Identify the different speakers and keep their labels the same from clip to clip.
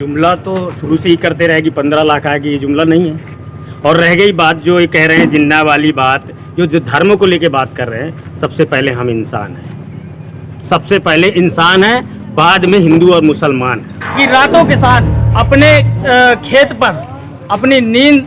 Speaker 1: जुमला तो शुरू से ही करते रहे कि 15 लाख आएगी, ये जुमला नहीं है। और रह गई बात जो ये कह रहे हैं जिन्ना वाली बात, जो धर्म को लेके बात कर रहे हैं, सबसे पहले हम इंसान हैं, सबसे पहले इंसान हैं, बाद में हिंदू और मुसलमान।
Speaker 2: कि रातों के साथ अपने खेत पर अपनी नींद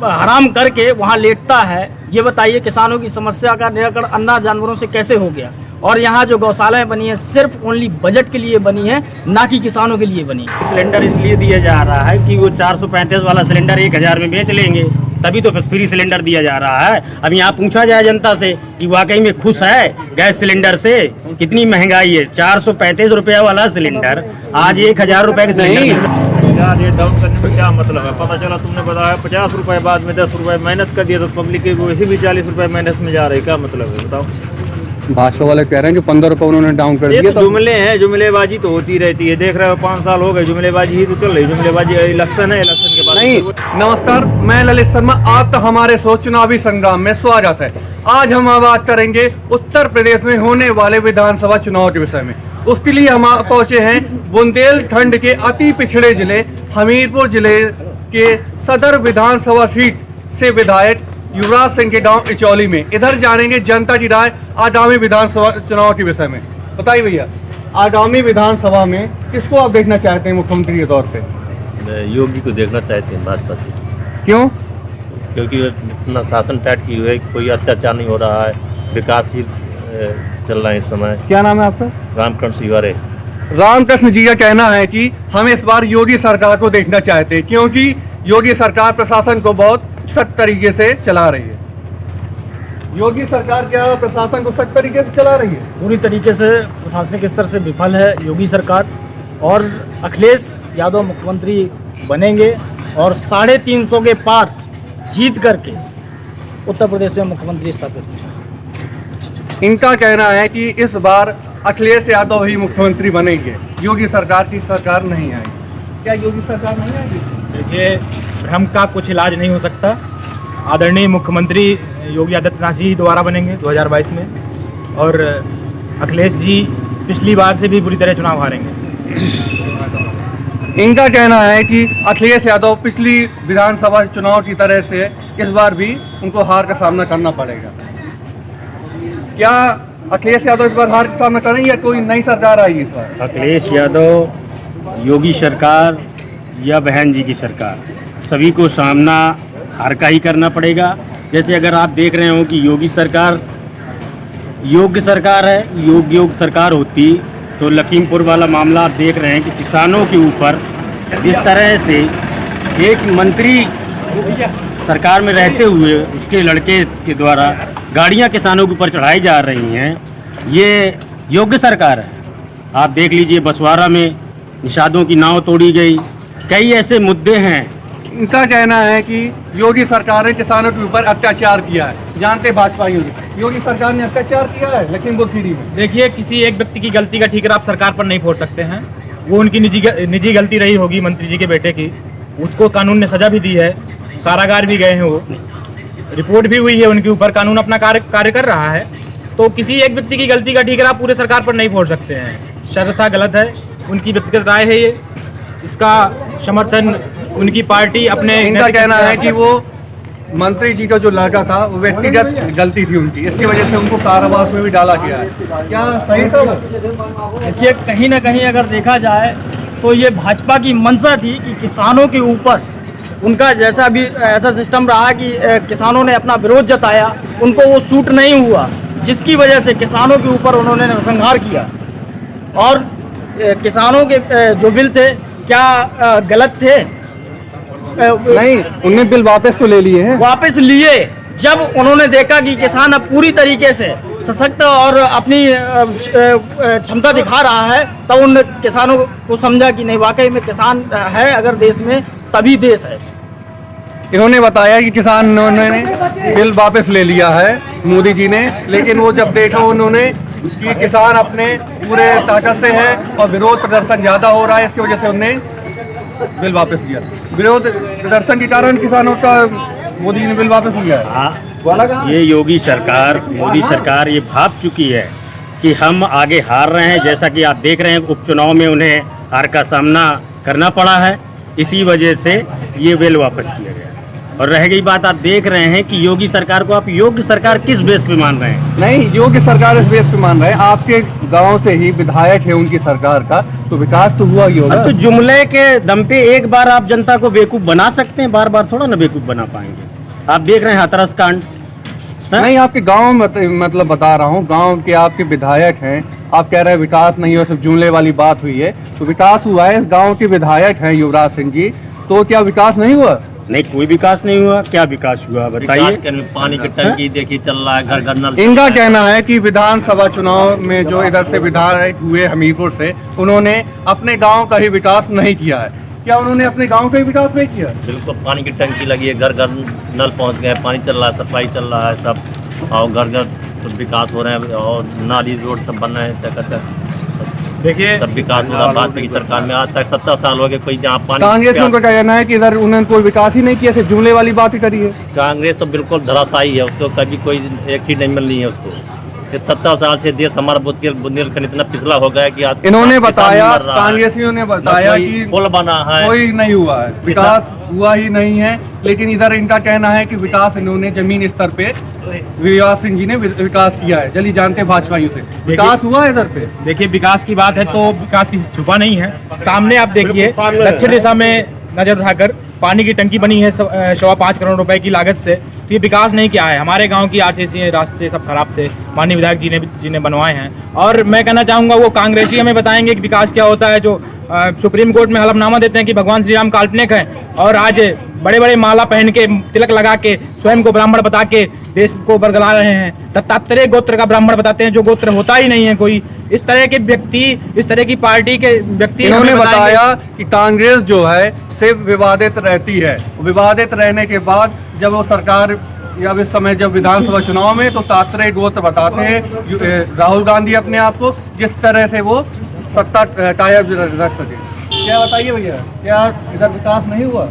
Speaker 2: हराम करके वहाँ लेटता है। ये बताइए किसानों की समस्या का निराकरण अन्ना जानवरों से कैसे हो गया? और यहाँ जो गौशालाएं बनी है सिर्फ ओनली बजट के लिए बनी है, ना कि किसानों के लिए बनी है।
Speaker 1: सिलेंडर इसलिए दिया जा रहा है कि वो 435 वाला सिलेंडर 1000 में बेच लेंगे, तभी तो फ्री सिलेंडर दिया जा रहा है। अब यहाँ पूछा जाए जनता से कि वाकई में खुश है गैस सिलेंडर से? कितनी महंगाई है, 435 रुपया वाला सिलेंडर आज 1000 रुपये का सिलेंडर।
Speaker 3: यार ये डाउन करने में क्या मतलब है? पता चला तुमने बताया 50 रुपए, बाद में 10 रुपए माइनस कर दिया, तो पब्लिक के वैसे भी 40 रुपए माइनस में जा रहे, क्या मतलब है बताओ?
Speaker 4: भाजपा वाले कह रहे हैं कि 15 रुपए उन्होंने डाउन कर
Speaker 3: ये
Speaker 4: दिए।
Speaker 3: तो जुमले हैं, जुमलेबाजी तो होती रहती है, देख रहे हो 5 साल हो गए जुमलेबाजी ही तो चल रही। जुमलेबाजी इलेक्शन है, इलेक्शन के बाद
Speaker 4: नहीं। नमस्कार, मैं ललित शर्मा, आपका हमारे शो चुनावी संग्राम में स्वागत है। आज हम बात करेंगे उत्तर प्रदेश में होने वाले विधानसभा चुनाव के विषय में। उसके लिए हम पहुंचे हैं बुंदेलखंड के अति पिछड़े जिले हमीरपुर जिले के सदर विधानसभा सीट से विधायक युवराज सिंह के गांव इचौली में। इधर जानेंगे जनता की राय आगामी विधानसभा चुनाव के विषय में। बताइए भैया, आगामी विधानसभा में किसको आप देखना चाहते हैं मुख्यमंत्री के तौर पे?
Speaker 5: योगी को देखना चाहते हैं भाजपा से।
Speaker 4: क्यों?
Speaker 5: क्योंकि इतना शासन टाइट की हुई है, कोई अत्याचार नहीं हो रहा है, विकासशील चल रहा है इस समय।
Speaker 4: क्या नाम है आपका?
Speaker 5: रामकृष्ण सिवारे।
Speaker 4: रामकृष्ण जी का कहना है कि हम इस बार योगी सरकार को देखना चाहते हैं, क्योंकि योगी सरकार प्रशासन को बहुत सख्त तरीके से चला रही है। योगी सरकार क्या प्रशासन को सख्त तरीके से चला रही है?
Speaker 2: पूरी तरीके से प्रशासनिक स्तर से विफल है योगी सरकार, और अखिलेश यादव मुख्यमंत्री बनेंगे और 350 के पार जीत करके उत्तर प्रदेश में मुख्यमंत्री स्थापित होंगे।
Speaker 4: इनका कहना है कि इस बार अखिलेश यादव ही मुख्यमंत्री बनेंगे, योगी सरकार की सरकार नहीं आएगी। क्या योगी सरकार नहीं आएगी?
Speaker 6: देखिए, भ्रम का कुछ इलाज नहीं हो सकता। आदरणीय मुख्यमंत्री योगी आदित्यनाथ जी दोबारा बनेंगे 2022 में, और अखिलेश जी पिछली बार से भी बुरी तरह चुनाव हारेंगे।
Speaker 4: इनका कहना है कि अखिलेश यादव पिछली विधानसभा चुनाव की तरह से इस बार भी उनको हार का सामना करना पड़ेगा। क्या अखिलेश यादव इस बार हार का सामना करेंगे या कोई नई सरकार आएगी इस बार?
Speaker 1: अखिलेश यादव, योगी सरकार या बहन जी की सरकार, सभी को सामना हार का ही करना पड़ेगा। जैसे अगर आप देख रहे हो कि योगी सरकार योग्य सरकार है, योग्य सरकार होती तो लखीमपुर वाला मामला आप देख रहे हैं कि किसानों के ऊपर जिस तरह से एक मंत्री सरकार में रहते हुए उसके लड़के के द्वारा गाड़ियां किसानों के ऊपर चढ़ाई जा रही हैं, ये योग्य सरकार है। आप देख लीजिए बसवाड़ा में निषादों की नाव तोड़ी गई, कई ऐसे मुद्दे हैं।
Speaker 4: इनका कहना है कि योगी सरकार ने किसानों के ऊपर अत्याचार किया है। जानते भाजपा योगी सरकार ने अत्याचार किया है लखीमपुर खीरी में।
Speaker 6: देखिए, किसी एक व्यक्ति की गलती का ठीकरा आप सरकार पर नहीं फोड़ सकते हैं। वो उनकी निजी गलती रही होगी, मंत्री जी के बेटे की, उसको कानून ने सजा भी दी है, कारागार भी गए हैं, वो रिपोर्ट भी हुई है उनके ऊपर, कानून अपना कार्य कर रहा है। तो किसी एक व्यक्ति की गलती का ठीकरा आप पूरे सरकार पर नहीं फोड़ सकते हैं। शर्त गलत है, उनकी व्यक्तिगत राय है ये, इसका समर्थन उनकी पार्टी अपने।
Speaker 4: इनका कहना है कि वो मंत्री जी का जो लड़का था वो व्यक्तिगत गलती थी उनकी, इसकी वजह से उनको कारावास में भी डाला गया है। क्या सही था वो?
Speaker 2: देखिए, कहीं ना कहीं अगर देखा जाए तो ये भाजपा की मंशा थी कि किसानों के ऊपर उनका जैसा भी ऐसा सिस्टम रहा कि किसानों ने अपना विरोध जताया, उनको वो सूट नहीं हुआ, जिसकी वजह से किसानों के ऊपर उन्होंने नरसंहार किया। और किसानों के जो बिल थे क्या गलत थे?
Speaker 4: नहीं, उन्होंने बिल वापस तो ले लिए हैं।
Speaker 2: वापस लिए जब उन्होंने देखा कि किसान अब पूरी तरीके से सशक्त और अपनी क्षमता दिखा रहा है, तब उन किसानों को समझा कि नहीं, वाकई में किसान है अगर देश में तभी देश है।
Speaker 4: इन्होंने बताया कि किसानों ने बिल वापस ले लिया है मोदी जी ने, लेकिन वो जब देखा उन्होंने कि किसान अपने पूरे ताकत से है और विरोध प्रदर्शन ज़्यादा हो रहा है, इसकी वजह से उन्होंने बिल वापस लिया। विरोध प्रदर्शन के कारण किसानों का मोदी जी ने बिल वापस लिया है।
Speaker 1: ये योगी सरकार, मोदी सरकार ये भाप चुकी है कि हम आगे हार रहे हैं। जैसा कि आप देख रहे हैं उपचुनाव में उन्हें हार का सामना करना पड़ा है, इसी वजह से ये बिल वापस किया गया। और रह गई बात, आप देख रहे हैं कि योगी सरकार को आप योग्य सरकार किस बेस पे मान रहे हैं?
Speaker 4: नहीं, योगी सरकार इस बेस पे मान रहे हैं, आपके गांव से ही विधायक है उनकी सरकार का, तो विकास तो हुआ ही होगा।
Speaker 1: तो जुमले के दम पे एक बार आप जनता को बेवकूफ बना सकते हैं, बार बार थोड़ा ना बेवकूफ बना पाएंगे। आप देख रहे हैं हाथरस कांड।
Speaker 4: नहीं, आपके गांव मतलब बता रहा हूँ, गांव के आपके विधायक हैं, आप कह रहे हैं विकास नहीं हुआ, सिर्फ जुमले वाली बात हुई है। तो विकास हुआ है, गांव के विधायक हैं युवराज सिंह जी, तो क्या विकास नहीं हुआ?
Speaker 1: नहीं, कोई विकास नहीं हुआ। क्या विकास हुआ बताइए?
Speaker 5: पानी की टंकी देखिए चल रहा है, घर घर नल।
Speaker 4: इनका कहना है कि विधानसभा चुनाव में जो इधर से विधायक हुए हमीरपुर से, उन्होंने अपने गांव का ही विकास नहीं किया है। क्या उन्होंने अपने गांव का ही विकास नहीं किया?
Speaker 5: बिल्कुल, पानी की टंकी लगी है, घर घर नल पहुंच गए, पानी चल रहा है, सफाई चल रहा है सब, और घर घर सब विकास हो रहे हैं, और नाली रोड सब बन रहे हैं, क्या कहते हैं,
Speaker 6: देखिए
Speaker 5: सब विकास हो रहा है। भाजपा की सरकार में आज तक 70 साल हो गए, कोई जहाँ पानी।
Speaker 4: कांग्रेस में उनका कहना है कि इधर उन्होंने कोई विकास ही नहीं किया, सिर्फ जुमले वाली बात ही करी है।
Speaker 5: कांग्रेस तो बिल्कुल धराशायी है, उसको कभी कोई एक सीट नहीं मिल रही है उसको। 70 साल से देश हमारा बुंदेलखंड इतना पिछड़ा हो गया कि आज
Speaker 4: इन्होंने
Speaker 5: किसान
Speaker 4: बताया,
Speaker 5: मर रहा है।
Speaker 4: कांग्रेसियों ने बताया
Speaker 5: कोई
Speaker 4: कि
Speaker 5: पुल बना है,
Speaker 4: कोई नहीं हुआ है, विकास हुआ ही नहीं है। लेकिन इधर इनका कहना है कि विकास इन्होंने जमीन स्तर पे युवराज सिंह जी ने विकास किया है। चलिए जानते हैं भाजपाइयों से, विकास हुआ है इधर पे?
Speaker 6: देखिए, विकास की बात है तो विकास किसी से छुपा नहीं है। सामने आप देखिए, दक्षिण दिशा में नजर उठाकर पानी की टंकी बनी है 5.25 करोड़ रुपए की लागत से। तो ये विकास नहीं किया है। हमारे गांव की आरसीसी रास्ते सब खराब थे, माननीय विधायक जी ने बनवाए हैं। और मैं कहना चाहूँगा, वो कांग्रेसी हमें बताएंगे कि विकास क्या होता है, जो सुप्रीम कोर्ट में हलफनामा देते हैं कि भगवान श्री राम काल्पनिक हैं, और आज बड़े बड़े माला पहन के, तिलक लगा के, स्वयं को ब्राह्मण बता के देश को बरगला रहे हैं। दत्तात्रेय गोत्र का ब्राह्मण बताते हैं, जो गोत्र होता ही नहीं है कोई। इस तरह के व्यक्ति, इस तरह की पार्टी के व्यक्ति
Speaker 4: इन्होंने
Speaker 6: हमें
Speaker 4: बताया कि कांग्रेस जो है सिर्फ विवादित रहती है। विवादित रहने के बाद जब वो सरकार या इस समय जब विधानसभा चुनाव में, तो तात्रेय गोत्र बताते हैं राहुल गांधी अपने आप को, जिस तरह से वो सत्ता कायम रख सके। क्या बताइए भैया, क्या इधर विकास नहीं हुआ?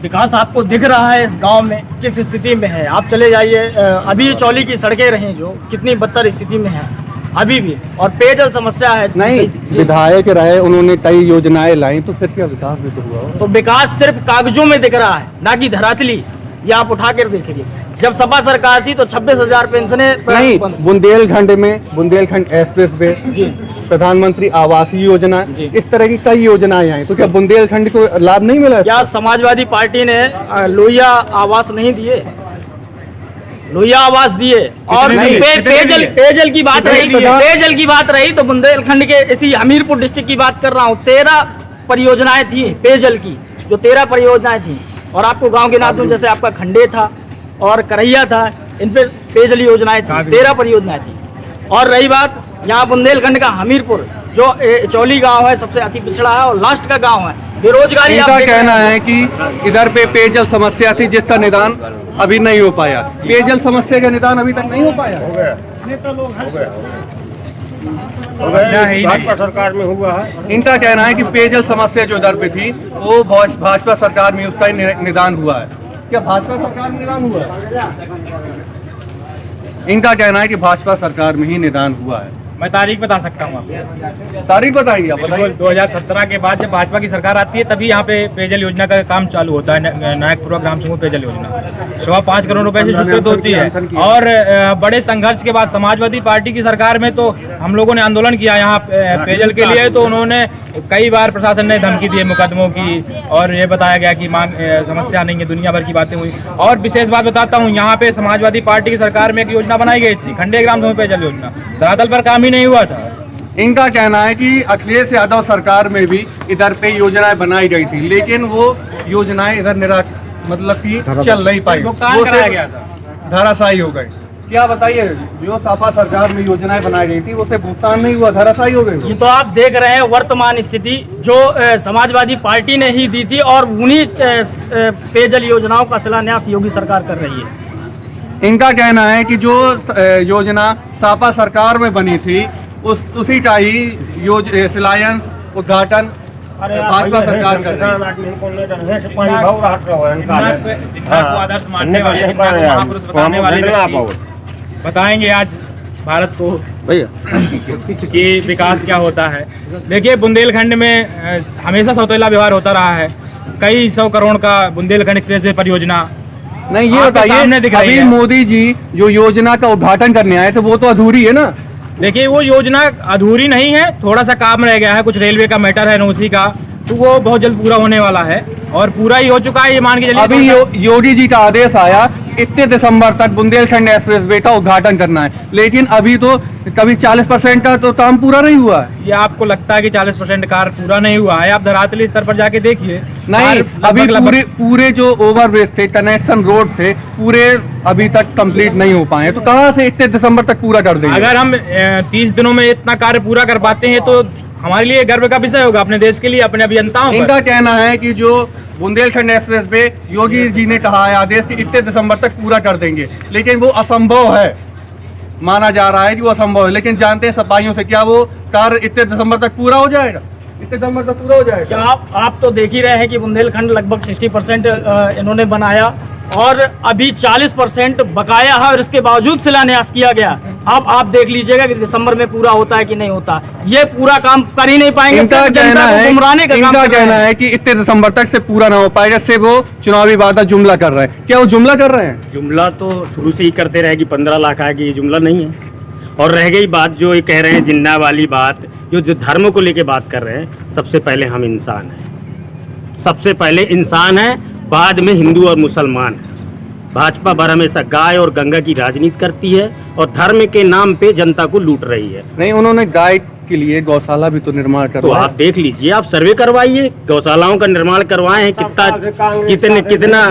Speaker 2: विकास आपको दिख रहा है इस गांव में किस स्थिति में है। आप चले जाइए, अभी चौली की सड़कें रही जो कितनी बदतर स्थिति में है अभी भी, और पेयजल समस्या है।
Speaker 4: नहीं, विधायक रहे, उन्होंने कई योजनाएं लाई, तो फिर क्या विकास भी तो हुआ?
Speaker 2: तो विकास सिर्फ कागजों में दिख रहा है, ना कि धरातली। ये आप उठा कर देखिए, जब सपा सरकार थी तो 26,000 पेंशनें
Speaker 4: नहीं, बुंदेलखंड में बुंदेलखंड एक्सप्रेस वे, प्रधानमंत्री आवास योजना, इस तरह की कई योजनाएं आई, तो क्या बुंदेलखंड को लाभ नहीं मिला?
Speaker 2: क्या समाजवादी पार्टी ने लोहिया आवास नहीं दिए? लोहिया आवास दिए। और पेयजल की बात रही, पेयजल की बात रही तो बुंदेलखंड के इसी हमीरपुर डिस्ट्रिक्ट की बात कर रहा हूँ। 13 परियोजनाएं थी पेयजल की, जो 13 परियोजनाएं थी। और आपको गांव गिना दूं, जैसे आपका खंडे था और करैया था, इन पे पेयजल योजनाएं थी, 13 परियोजनाएं थी। और रही बात यहाँ बुंदेलखंड का हमीरपुर, जो चौली गांव है, सबसे अति पिछड़ा है और लास्ट का गांव है। बेरोजगारी,
Speaker 4: इनका कहना है कि इधर पे पेयजल समस्या थी, जिसका निदान अभी नहीं हो पाया। पेयजल समस्या का निदान अभी तक नहीं हो पाया।
Speaker 6: समस्या है ही नहीं।
Speaker 3: भाजपा सरकार में हुआ है।
Speaker 4: इनका कहना है कि पेयजल समस्या जो इधर पे थी, वो भाजपा सरकार में उसका ही निदान हुआ है। क्या भाजपा सरकार में निदान हुआ है? इनका कहना है कि भाजपा सरकार में ही निदान हुआ है।
Speaker 6: मैं तारीख बता सकता हूँ आपको।
Speaker 4: तारीख बताइए आप, बताइए।
Speaker 6: 2017 के बाद जब भाजपा की सरकार आती है, तभी यहाँ पे पेयजल योजना का काम चालू होता है। नायकपुरा ग्राम समूह पेयजल योजना 5.25 करोड़ रुपए से स्वीकृत होती है। और बड़े संघर्ष के बाद समाजवादी पार्टी की सरकार में तो हम लोगों ने आंदोलन किया यहाँ पेयजल के लिए। तो उन्होंने कई बार, प्रशासन ने धमकी दी मुकदमों की, और ये बताया गया कि मांग समस्या नहीं है, दुनिया भर की बातें हुई। और विशेष बात बताता हूँ, यहाँ पे समाजवादी पार्टी की सरकार में एक योजना बनाई गई थी, खंडे ग्राम समूह पेयजल योजना, धरातल पर काम ही नहीं हुआ था।
Speaker 4: इनका कहना है कि अखिलेश यादव सरकार में भी इधर पे योजनाएं बनाई गई थी, लेकिन वो योजनाएं इधर मतलब कि चल नहीं पाई,
Speaker 6: भुगतान कराया गया था,
Speaker 4: धराशायी हो गई। क्या बताइए, जो सपा सरकार में योजनाएं बनाई गई थी, उससे भुगतान नहीं हुआ, धराशायी हो गई।
Speaker 2: ये तो आप देख रहे हैं वर्तमान स्थिति, जो समाजवादी पार्टी ने ही दी थी, और उन्हीं पेयजल योजनाओं का शिलान्यास योगी सरकार कर रही है।
Speaker 4: इनका कहना है कि जो योजना सपा सरकार में बनी थी, उसी का ही शिलान्यास उद्घाटन भाजपा सरकार कर रही
Speaker 6: है। बताएंगे आज भारत को
Speaker 1: भैया
Speaker 6: कि विकास क्या होता है। देखिए बुंदेलखंड में हमेशा सौतेला व्यवहार होता रहा है। कई 100 करोड़ का बुंदेलखंड एक्सप्रेसवे परियोजना
Speaker 4: नहीं, ये
Speaker 6: आपके सामने
Speaker 4: बताइए
Speaker 6: दिख रही
Speaker 4: अभी
Speaker 6: है।
Speaker 4: मोदी जी जो योजना का उद्घाटन करने आए थे वो तो अधूरी है ना।
Speaker 6: देखिए वो योजना अधूरी नहीं है, थोड़ा सा काम रह गया है, कुछ रेलवे का मैटर है उसी का, तो वो बहुत जल्द पूरा होने वाला है और पूरा ही हो चुका है, ये मान के चलिए।
Speaker 4: अभी योगी जी का आदेश आया इतने दिसंबर तक बुंदेलखंड एक्सप्रेसवे का उद्घाटन करना है, लेकिन अभी तो कभी 40% का तो काम पूरा नहीं हुआ है।
Speaker 6: ये आपको लगता है कि 40% कार्य पूरा नहीं हुआ है, आप धरातली स्तर पर जाके देखिए।
Speaker 4: नहीं, अभी पूरे जो ओवरब्रिज थे, कनेक्शन रोड थे, पूरे अभी तक कंप्लीट नहीं हो पाए, तो कहाँ से इतने दिसंबर तक पूरा कर देंगे?
Speaker 6: अगर हम 30 दिनों में इतना कार्य पूरा कर पाते हैं तो हमारे लिए गर्व का विषय होगा, अपने देश के लिए, अपने अभियंताओं पर।
Speaker 4: इनका कहना है कि जो बुंदेलखंड एक्सप्रेस वे योगी जी ने कहा है आदेश कि इतने दिसंबर तक पूरा कर देंगे, लेकिन वो असंभव है, माना जा रहा है कि वो असंभव है। लेकिन जानते हैं सफाइयों से, क्या वो कार्य इतने दिसंबर तक पूरा हो जाएगा? इतने दिसंबर तक पूरा हो जाएगा?
Speaker 2: क्या आप तो देख ही रहे हैं कि बुंदेलखंड लगभग 60% इन्होंने बनाया और अभी 40% बकाया है और इसके बावजूद शिलान्यास किया गया। अब आप देख लीजिएगा कि दिसंबर में पूरा होता है कि नहीं होता। ये पूरा काम कर ही नहीं पाएंगे।
Speaker 4: इनका कहना है,
Speaker 2: इनका
Speaker 4: कहना है कि इतने दिसंबर तक से पूरा ना हो पाएगा, इससे वो चुनावी वादा जुमला कर रहे हैं। क्या वो जुमला कर रहे हैं?
Speaker 1: जुमला तो शुरू से ही करते रहे कि 15 लाख आएगी, ये जुमला नहीं है। और रह गई बात जो ये कह रहे हैं जिन्ना वाली बात, जो धर्म को लेके बात कर रहे हैं, सबसे पहले हम इंसान हैं, सबसे पहले इंसान है, बाद में हिंदू और मुसलमान है। भाजपा भर हमेशा गाय और गंगा की राजनीति करती है और धर्म के नाम पे जनता को लूट रही है।
Speaker 4: नहीं, उन्होंने गाय के लिए गौशाला भी तो निर्माण
Speaker 1: तो
Speaker 4: करवाया।
Speaker 1: आप देख लीजिए, आप सर्वे करवाइए, गौशालाओं का निर्माण करवाए हैं, कितना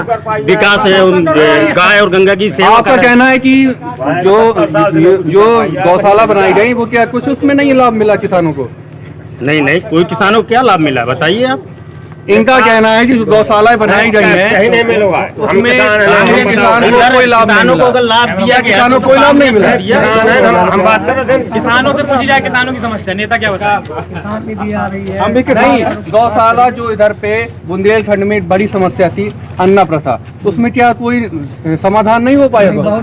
Speaker 1: विकास है उन गाय और गंगा की सेवा
Speaker 4: आपका
Speaker 1: का।
Speaker 4: कहना है कि जो गौशाला बनाई गई वो क्या कुछ उसमें नहीं लाभ मिला किसानों को?
Speaker 1: नहीं, कोई किसानों को क्या लाभ मिला बताइए आप।
Speaker 4: इनका कहना है कि जो गौशालाएं बनाई गई हैं उसमें किसान को कोई लाभ नहीं
Speaker 1: किसानों को अगर
Speaker 4: मिला।
Speaker 1: लाभ दिया गया
Speaker 4: किसानों को कोई लाभ नहीं मिला।
Speaker 1: हम बात कर रहे थे
Speaker 6: किसानों से पूछी जाए किसानों की समस्या, नेता क्या बता?
Speaker 4: नहीं, गौशाला जो इधर पे बुंदेलखंड में एक बड़ी समस्या थी, अन्ना प्रथा, उसमें क्या कोई समाधान नहीं हो पाएगा?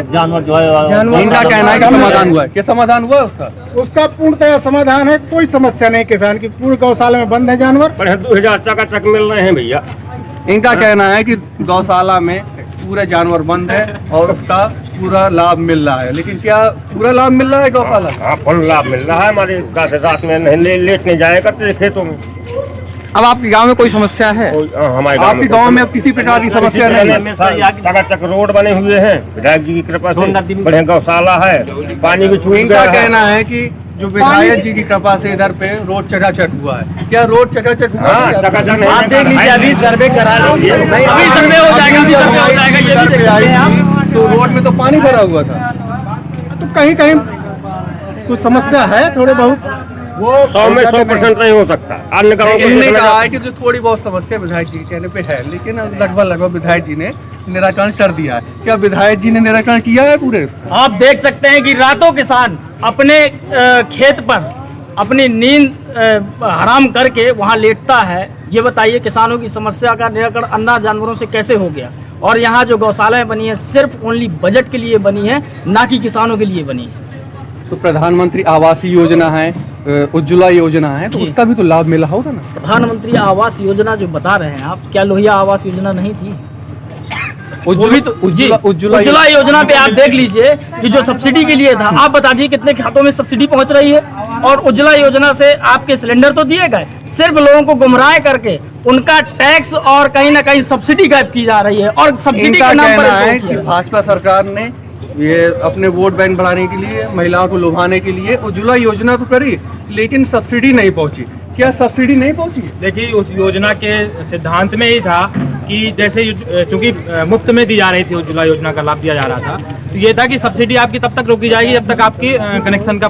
Speaker 5: जानवर जो है
Speaker 4: इनका कहना है कि समाधान हुआ है। क्या समाधान हुआ उसका?
Speaker 7: उसका पूर्णतः समाधान है, कोई समस्या नहीं किसान की। पूरे गौशाला में बंद है जानवर,
Speaker 3: 2000 चकाचक मिल रहे हैं भैया।
Speaker 4: इनका कहना है कि गौशाला में पूरे जानवर बंद है और उसका पूरा लाभ मिल रहा है, लेकिन क्या पूरा लाभ मिल रहा है गौशाला?
Speaker 3: हाँ, फुल लाभ मिल रहा है। हमारे रात में नहीं लेटने जाया करते खेतों में।
Speaker 4: अब आपके गांव में कोई समस्या है?
Speaker 3: हमारे
Speaker 4: आपके गांव में अब किसी प्रकार की समस्या नहीं है?
Speaker 3: चकाचक रोड बने हुए हैं, विधायक जी की कृपा से बढ़िया गौशाला है, पानी भी छूट
Speaker 4: इनका
Speaker 3: गया है।
Speaker 4: कहना है कि जो विधायक जी की कृपा से इधर पे रोड चकाचक हुआ है। क्या रोड चकाचक हुआ
Speaker 3: हाँ,
Speaker 4: है?
Speaker 3: चकाचक नहीं
Speaker 2: आप देख लीजिए, अभी सर्वे करा लीजिए,
Speaker 4: नहीं,
Speaker 2: अभी सर्वे हो जाएगा, अभी सर्वे हो जाएगा, ये भी देख सकते हैं आप।
Speaker 4: तो रोड में तो पानी भरा हुआ था।
Speaker 7: तो कहीं कहीं कुछ समस्या है, थोड़े बहुत।
Speaker 3: वो 100 में 100% नहीं हो सकता। अन्य गाँव
Speaker 4: इन्होंने कहा है कि जो थोड़ी बहुत समस्या विधायक जी के कहने पे है, लेकिन लगभग विधायक जी ने निराकरण कर दिया है। क्या विधायक जी ने निराकरण किया है पूरे?
Speaker 2: आप देख सकते हैं कि रातों किसान अपने खेत पर अपनी नींद हराम करके वहां लेटता है। ये बताइए किसानों की समस्या का निराकरण अन्ना जानवरों से कैसे हो गया? और यहाँ जो गौशालाएं बनी है सिर्फ ओनली बजट के लिए बनी है, ना कि किसानों के लिए बनी है।
Speaker 4: तो प्रधानमंत्री आवास योजना है, उज्ज्वला योजना है, तो उसका भी तो लाभ मिला होगा ना?
Speaker 2: प्रधानमंत्री आवास योजना जो बता रहे हैं आप, क्या लोहिया आवास योजना नहीं थी? उज्ज्वला योजना पे आप देख लीजिए कि जो सब्सिडी के लिए था, आप बता दीजिए कितने खातों में सब्सिडी पहुंच रही है। और उज्ज्वला योजना से आपके सिलेंडर तो दिए गए, सिर्फ लोगों को गुमराह करके उनका टैक्स और कहीं ना कहीं सब्सिडी गायब की जा रही है। और सब्सिडी के नाम पर
Speaker 4: है कि भाजपा सरकार ने ये अपने वोट बैंक बढ़ाने के लिए, महिलाओं को लुभाने के लिए उज्ज्वला योजना तो करी, लेकिन सब्सिडी नहीं पहुंची। क्या सब्सिडी नहीं पहुंची?
Speaker 6: देखिए उस योजना के सिद्धांत में ही था कि जैसे चूंकि मुफ्त में दी जा रही थी उज्ज्वला योजना का लाभ दिया जा रहा था, तो ये था कि सब्सिडी आपकी तब तक रोकी जाएगी जब तक आपकी कनेक्शन का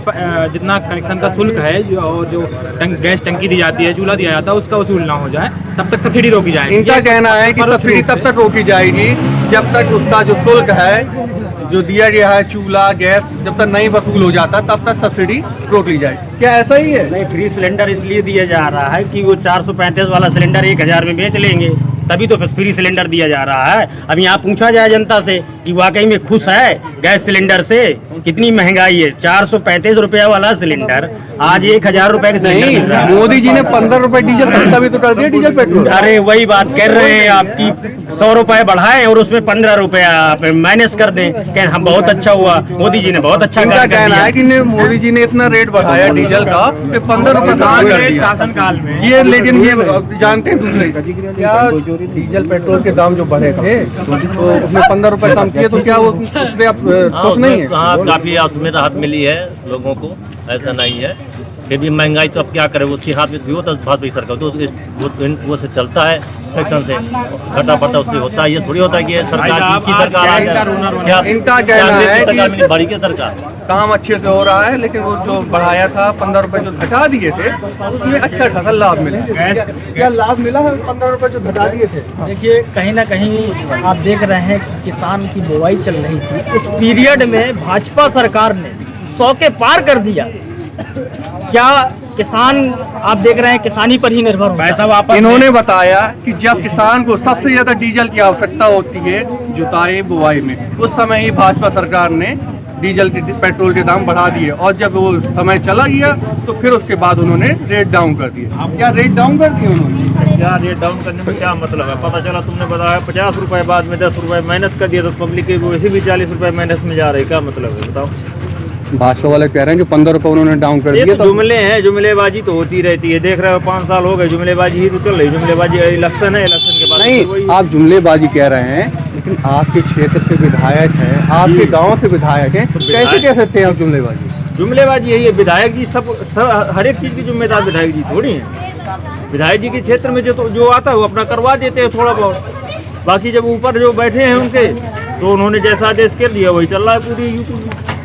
Speaker 6: जितना कनेक्शन का शुल्क है और जो गैस टंकी दी जाती है, चूल्हा दिया जाता है, उसका वसूल ना हो जाए, तब तक सब्सिडी रोकी जाएगी।
Speaker 4: इनका कहना है कि सब्सिडी तब तक रोकी जाएगी जब तक उसका जो शुल्क है जो दिया गया है, चूल्हा गैस, जब तक नहीं वसूल हो जाता तब तक सब्सिडी रोक ली जाए। क्या ऐसा ही है?
Speaker 1: नहीं, फ्री सिलेंडर इसलिए दिया जा रहा है कि वो 435 वाला सिलेंडर 1000 में बेच लेंगे, तभी तो फ्री सिलेंडर दिया जा रहा है। अब यहाँ पूछा जाए जनता से कि वाकई में खुश है गैस सिलेंडर से? कितनी महंगाई है, 435 रुपया वाला सिलेंडर आज 1000 रुपए का सिलेंडर मिल रहा है।
Speaker 4: मोदी जी ने 15 रुपए डीजल सस्ता भी तो कर दिया, डीजल पेट्रोल।
Speaker 1: अरे वही बात कर रहे हैं आपकी, 100 रुपए बढ़ाएं और उसमें 15 रुपया आप माइनस कर दें, कहें हम बहुत अच्छा हुआ, मोदी जी ने बहुत अच्छा
Speaker 4: इनका
Speaker 1: कार्य कर
Speaker 4: कहना
Speaker 1: दिया।
Speaker 4: है कि मोदी जी ने इतना रेट बढ़ाया डीजल का कि 15 रुपए सस्ता कर दिया
Speaker 6: शासन काल में।
Speaker 4: ये। लेकिन ये जानते हैं दूसरे क्या डीजल पेट्रोल के दाम जो बढ़े थे तो उसमें 15 रुपए कम किए, तो क्या वो खुश नहीं है?
Speaker 5: हाँ, काफी उसमें राहत मिली है लोगों को, ऐसा नहीं है। फिर भी महंगाई तो अब क्या करे, उसके हाथ में भी होता है भाजपा सरकार, तो वो से चलता है सेक्शन से, घटा पटा उससे होता है। ये थोड़ी होता है कि ये सरकार की सरकार आ जाए। क्या
Speaker 4: इनका कहना है कि
Speaker 5: बड़ी के सरकार
Speaker 4: काम अच्छे से हो रहा है, लेकिन वो जो बढ़ाया था 15 रुपए जो घटा दिए थे उसमें अच्छा खासा लाभ मिला। क्या लाभ मिला है 15 रुपए जो घटा दिए थे?
Speaker 2: देखिए कहीं ना कहीं आप देख रहे हैं कि किसान की बुवाई चल रही थी, उस पीरियड में भाजपा सरकार ने 100 के पार कर दिया। क्या किसान आप देख रहे हैं किसानी पर ही निर्भर होता है।
Speaker 6: पैसा वापस
Speaker 4: इन्होंने बताया कि जब किसान को सबसे ज्यादा डीजल की आवश्यकता होती है जुताई बुआई में, उस समय ही भाजपा सरकार ने डीजल के पेट्रोल के दाम बढ़ा दिए, और जब वो समय चला गया तो फिर उसके बाद उन्होंने रेट डाउन कर दिया। क्या रेट डाउन कर दिए उन्होंने?
Speaker 3: क्या रेट डाउन करने में क्या मतलब है? पता चला तुमने बताया 50 रुपए, बाद में 10 रुपए माइनस कर दिया, तो पब्लिक के वैसे भी 40 रुपए माइनस में जा रहे, क्या मतलब है बताओ?
Speaker 4: भाजपा वाले कह रहे हैं जो 15 रुपए उन्होंने डाउन कर
Speaker 3: ये
Speaker 4: दिए
Speaker 3: तो जुमले हैं, जुमलेबाजी तो होती रहती है। देख रहे हो 5 साल हो गए, जुमलेबाजी ही तो चल रही। जुमलेबाजी इलेक्शन है, इलेक्शन के बाद
Speaker 4: नहीं, आप जुमलेबाजी कह रहे हैं, लेकिन आपके क्षेत्र से विधायक है, आपके गांव से विधायक है, कैसे कह सकते हैं आप जुमलेबाजी?
Speaker 3: जुमलेबाजी यही है। विधायक जी सब हर एक चीज की जिम्मेदार विधायक जी थोड़ी है। विधायक जी के क्षेत्र में जो आता है वो अपना करवा देते हैं थोड़ा बहुत। बाकी जब ऊपर जो बैठे हैं उनके, तो उन्होंने जैसा आदेश कर दिया वही चल रहा है पूरी यूपी।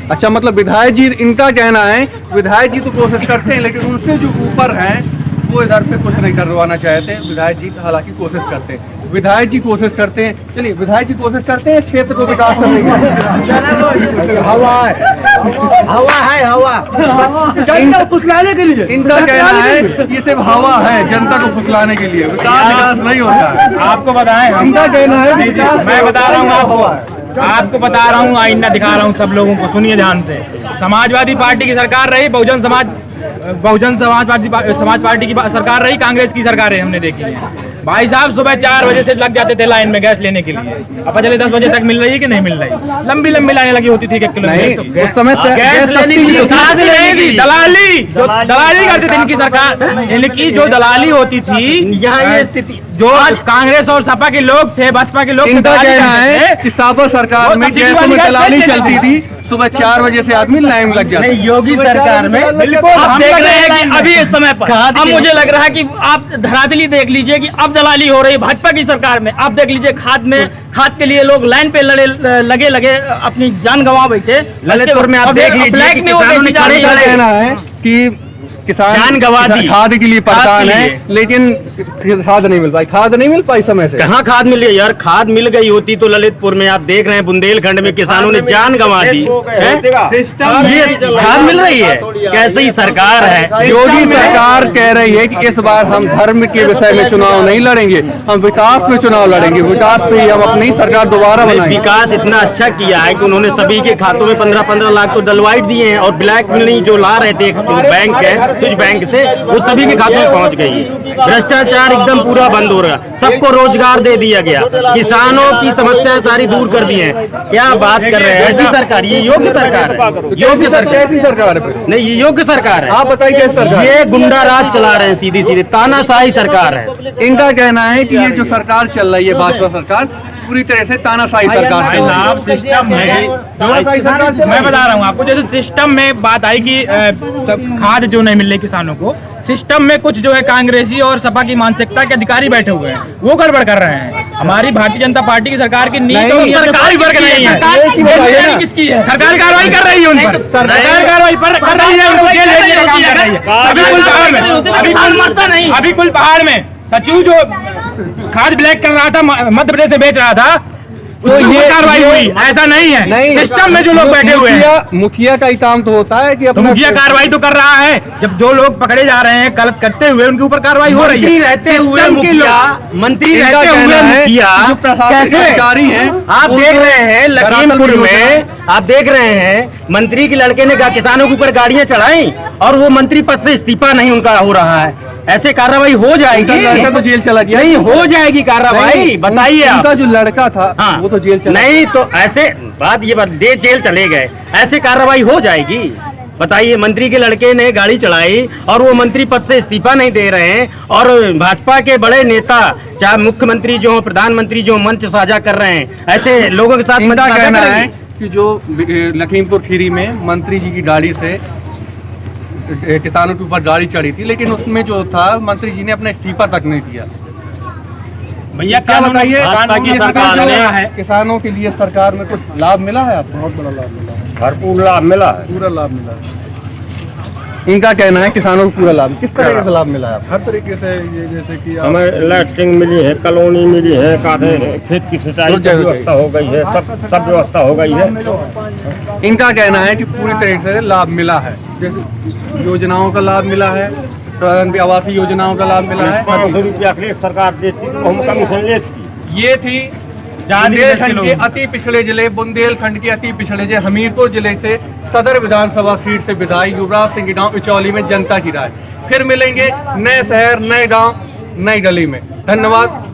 Speaker 4: अच्छा, मतलब विधायक जी, इनका कहना है विधायक जी तो कोशिश करते हैं, लेकिन उनसे जो ऊपर हैं वो इधर पे कुछ नहीं करवाना चाहते। विधायक जी हालांकि कोशिश करते हैं, विधायक जी कोशिश करते हैं। चलिए, विधायक जी कोशिश करते हैं क्षेत्र को विकास करने की। हवा है जनता को फुसलाने के लिए। इनका कहना है ये सिर्फ हवा है जनता को फुसलाने के लिए, विकास नहीं होता है।
Speaker 6: आपको बताएं,
Speaker 4: इनका कहना है
Speaker 6: मैं बता रहा हूँ आपको बता रहा हूँ, आईना दिखा रहा हूँ सब लोगों को, सुनिए ध्यान से। समाजवादी पार्टी की सरकार रही, बहुजन समाज पार्टी की सरकार रही, कांग्रेस की सरकार रही, हमने देखी है। भाई साहब सुबह 4 बजे से लग जाते थे लाइन में गैस लेने के लिए, अब चले 10 बजे तक मिल रही है कि नहीं मिल रही? लंबी लंबी लाइनें लगी होती थी 1 किलोमीटर।
Speaker 4: उस समय
Speaker 6: गैस लेने के लिए दलाली करती थी इनकी सरकार, इनकी जो दलाली होती थी।
Speaker 1: यहाँ ये स्थिति
Speaker 6: जो कांग्रेस और सपा के लोग थे, बसपा के लोग,
Speaker 4: इनका कहना है कि सपा सरकार में गैसों में दलाली चलती थी, सुबह 4 बजे से आदमी लाइन लग जाता।
Speaker 1: नहीं, योगी सरकार में
Speaker 2: बिल्कुल हम देख रहे हैं कि अभी इस समय पर अब मुझे लग रहा है कि आप धरातली देख लीजिए कि अब दलाली हो रही भाजपा की सरकार में। आप देख लीजिए खाद के लिए लोग लाइन पे लगे अपनी जान गंवा बैठे।
Speaker 1: ललितपुर में आप देख लीजिए
Speaker 2: ब्लैक में वो बेची जा रही है।
Speaker 4: कहना है कि किसान
Speaker 1: जान गंवा दी
Speaker 4: खाद के लिए परेशान है,
Speaker 1: लिए।
Speaker 4: लेकिन खाद नहीं मिल पाई समय से।
Speaker 1: कहाँ खाद मिल गई यार? खाद मिल गई होती तो ललितपुर में आप देख रहे हैं बुंदेलखंड में किसानों ने जान गंवा दी। ये खाद मिल रही है, कैसी सरकार है?
Speaker 4: योगी सरकार कह रही है कि इस बार हम धर्म के विषय में चुनाव नहीं लड़ेंगे, हम विकास पे चुनाव लड़ेंगे, विकास पे ही हम अपनी सरकार दोबारा बनाएंगे।
Speaker 1: विकास इतना अच्छा किया है कि उन्होंने सभी के खातों में 15-15 लाख तो डलवाइट दिए हैं, और ब्लैक मनी जो ला रहे थे बैंक है स्विच बैंक से, वो सभी के खातों में पहुंच गई है। भ्रष्टाचार एकदम पूरा बंद हो रहा, सबको रोजगार दे दिया गया, किसानों की समस्या सारी दूर कर दी है। क्या बात कर रहे हैं? ऐसी सरकार, ये योग्य सरकार है? योग्य सरकार,
Speaker 4: कैसी सरकार है?
Speaker 1: नहीं, ये योग्य सरकार है।
Speaker 4: आप बताइए कैसी सरकार?
Speaker 1: ये गुंडा राज चला रहे हैं, सीधी सीधे तानाशाही सरकार है।
Speaker 4: इनका कहना है कि ये जो सरकार चल रही है भाजपा सरकार, पूरी तरह से तानाशाही सरकार चल रही है।
Speaker 6: सिस्टम में मैं बता रहा हूँ आपको, जैसे सिस्टम में बात आई कि खाद जो नहीं मिल रही किसानों को, सिस्टम में कुछ जो है कांग्रेसी और सपा की मानसिकता के अधिकारी बैठे हुए हैं, वो गड़बड़ कर रहे हैं। हमारी भारतीय जनता पार्टी की सरकार की नीति सरकारी वर्ग नहीं है, किसकी है? सरकार कार्रवाई कर रही है उन पर, सरकार कार्रवाई कर रही है, उनको जेल भेजने की कोशिश कर रही है। अभी कुल पहाड़ में सचिव जो खाद ब्लैक कर रहा था, मध्य प्रदेश से बेच रहा था, तो ये कार्रवाई हुई, ऐसा नहीं है।
Speaker 4: नहीं,
Speaker 6: सिस्टम में जो लोग बैठे हुए हैं,
Speaker 4: मुखिया का ही काम तो होता है कि
Speaker 6: तो
Speaker 4: अपना
Speaker 6: मुखिया कार्रवाई तो कर रहा है। जब जो लोग पकड़े जा रहे हैं गलत करते हुए, उनके ऊपर कार्रवाई हो रही
Speaker 1: मंत्री
Speaker 6: है।
Speaker 1: रहते हुए
Speaker 6: सिस्टम के
Speaker 1: मुखिया,
Speaker 6: लोग-
Speaker 1: मंत्री
Speaker 4: इनका
Speaker 1: रहते हुए
Speaker 4: कहना है
Speaker 1: मुखिया
Speaker 4: कि जो प्रशासनिक
Speaker 1: कैसे
Speaker 4: अधिकारी हैं,
Speaker 1: आप
Speaker 4: उनको
Speaker 1: देख रहे हैं लखीमपुर
Speaker 4: धरातल
Speaker 1: में, आप देख रहे हैं मंत्री के लड़के ने किसानों के ऊपर गाड़ियां चढ़ाई और वो मंत्री पद से इस्तीफा नहीं उनका हो रहा है। ऐसे कार्रवाई हो जाएगी,
Speaker 4: उनका लड़का तो जेल चला गया।
Speaker 1: नहीं हो जाएगी कार्रवाई,
Speaker 4: नहीं,
Speaker 1: बताइए आप।
Speaker 4: उनका जो लड़का था
Speaker 1: हाँ,
Speaker 4: वो तो जेल चला
Speaker 1: नहीं तो ऐसे बात ये दे जेल चले गए, ऐसे कार्रवाई हो जाएगी। बताइए, मंत्री के लड़के ने गाड़ी चढ़ाई और वो मंत्री पद से इस्तीफा नहीं दे रहे हैं, और भाजपा के बड़े नेता चाहे मुख्यमंत्री जो हो, प्रधानमंत्री जो मंच साझा कर रहे हैं, ऐसे लोगों के साथ मंच
Speaker 4: इनका
Speaker 1: साझा
Speaker 4: कहना
Speaker 1: करेंगे?
Speaker 4: है कि जो लखीमपुर खीरी में मंत्री जी की गाड़ी से किसानों के ऊपर गाड़ी चढ़ी थी, लेकिन उसमें जो था मंत्री जी ने अपना इस्तीफा तक नहीं दिया।
Speaker 6: भैया
Speaker 4: क्या बताइए,
Speaker 1: भाजपा की
Speaker 4: ये
Speaker 1: सरकार
Speaker 4: जो
Speaker 1: ने
Speaker 4: किसानों के लिए सरकार में कुछ लाभ मिला है आपको? बहुत बड़ा लाभ मिला है,
Speaker 1: भरपूर लाभ मिला है।
Speaker 4: पूरा लाभ मिला है। इनका कहना है किसानों को पूरा लाभ, किस तरह से लाभ मिला है आपको?
Speaker 7: हर तरीके से ये जैसे कि आप-
Speaker 1: हमें लैट्रिन मिली है, कॉलोनी मिली है, काफी खेत की सिंचाई की व्यवस्था हो गई है, सब व्यवस्था हो गई है।
Speaker 4: इनका कहना है कि पूरी तरीके से लाभ मिला है, जैसे योजनाओं का लाभ मिला है, प्रधानमंत्री आवासीय योजनाओं का लाभ मिला है।
Speaker 1: 500 रुपया के लिए सरकार देती तो हम कमीशन लेती।
Speaker 4: ये थी बुंदेलखंड के अति पिछड़े जिले, बुंदेलखंड के अति पिछड़े जिले हमीरपुर जिले से सदर विधानसभा सीट से विधायक युवराज सिंह की गांव इचौली में जनता की राय। फिर मिलेंगे नए शहर, नए गांव, नई गली में। धन्यवाद।